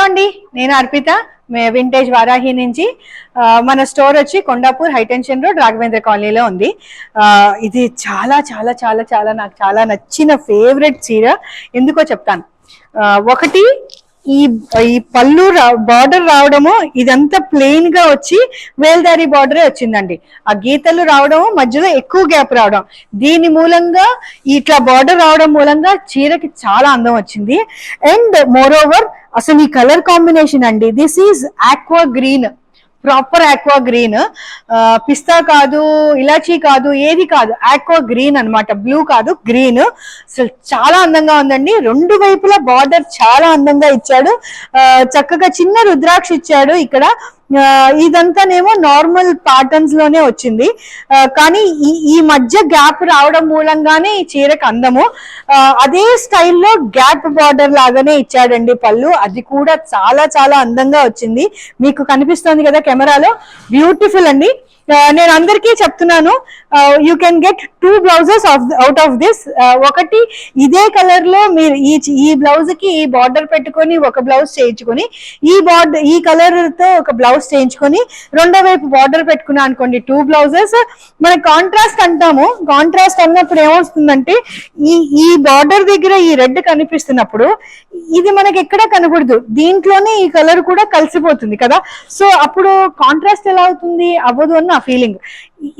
Hello అండి, నేను Arpita vintage Varahi నుంచి. మన స్టోర్ వచ్చి కొండాపూర్ హైటెన్షన్ రోడ్ రాఘవేంద్ర కాలనీలో ఉంది. ఇది చాలా చాలా చాలా చాలా నాకు చాలా నచ్చిన ఫేవరెట్ చీర. ఎందుకో చెప్తాను. ఒకటి, ఈ ఈ పళ్ళు బార్డర్ రావడము ఇదంతా ప్లెయిన్ గా వచ్చి వేల్దారి బార్డరే వచ్చిందండి. ఆ గీతలు రావడము మధ్యలో ఎక్కువ గ్యాప్ రావడం, దీని మూలంగా ఇట్లా బార్డర్ రావడం మూలంగా చీరకి చాలా అందం వచ్చింది. అండ్ మోర్ ఓవర్ అసలు ఈ కలర్ కాంబినేషన్ అండి, this is aqua green, proper aqua green. పిస్తా కాదు, ఇలాచీ కాదు, ఏది కాదు, ఆక్వా గ్రీన్ అనమాట. బ్లూ కాదు, గ్రీన్. అసలు చాలా అందంగా ఉందండి. రెండు వైపులా బార్డర్ చాలా అందంగా ఇచ్చాడు. చక్కగా చిన్న రుద్రాక్ష ఇచ్చాడు ఇక్కడ. ఇదంతానేమో నార్మల్ ప్యాటర్న్స్ లోనే వచ్చింది, కానీ ఈ మధ్య గ్యాప్ రావడం మూలంగానే ఈ చీరకు అందము. అదే స్టైల్లో గ్యాప్ బార్డర్ లాగానే ఇచ్చాడండి పళ్ళు, అది కూడా చాలా చాలా అందంగా వచ్చింది. మీకు కనిపిస్తుంది కదా కెమెరాలో, బ్యూటిఫుల్ అండి. నేను అందరికీ చెప్తున్నాను, you can get 2 blouses out of this. ఒకటి ఇదే కలర్ లో మీరు ఈ బ్లౌజ్ కి ఈ బార్డర్ పెట్టుకొని ఒక బ్లౌజ్ చేయించుకొని, ఈ కలర్ తో ఒక బ్లౌజ్ చేయించుకొని రెండో వైపు బార్డర్ పెట్టుకున్నా అనుకోండి, 2 బ్లౌజెస్. మన కాంట్రాస్ట్ అంటాము, కాంట్రాస్ట్ అన్నప్పుడు ఏమొస్తుందంటే ఈ బార్డర్ దగ్గర ఈ రెడ్ కనిపిస్తున్నప్పుడు ఇది మనకి ఎక్కడా కనబడదు, దీంట్లోనే ఈ కలర్ కూడా కలిసిపోతుంది కదా. సో అప్పుడు కాంట్రాస్ట్ ఎలా అవుతుంది, అవ్వదు అన్న ఫీలింగ్.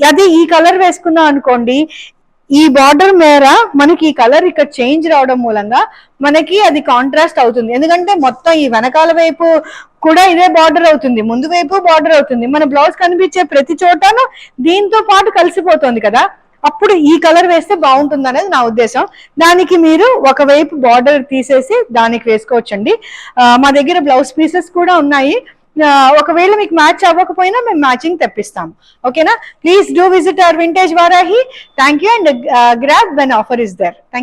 అది ఈ కలర్ వేసుకున్నాం అనుకోండి, ఈ బార్డర్ మేర మనకి ఈ కలర్ ఇక్కడ చేంజ్ రావడం మూలంగా మనకి అది కాంట్రాస్ట్ అవుతుంది. ఎందుకంటే మొత్తం ఈ వెనకాల వైపు కూడా ఇదే బార్డర్ అవుతుంది, ముందు వైపు బార్డర్ అవుతుంది. మన బ్లౌజ్ కనిపించే ప్రతి చోటను దీంతో పాటు కలిసిపోతుంది కదా, అప్పుడు ఈ కలర్ వేస్తే బాగుంటుంది అనేది నా ఉద్దేశం. దానికి మీరు ఒకవైపు బార్డర్ తీసేసి దానికి వేసుకోవచ్చండి. మా దగ్గర బ్లౌజ్ పీసెస్ కూడా ఉన్నాయి. ఒకవేళ మీకు మ్యాచ్ అవ్వకపోయినా మేము మ్యాచింగ్ తెప్పిస్తాము. ఓకేనా? Please do visit our vintage Varahi. Thank you and grab when offer is there. Thank you.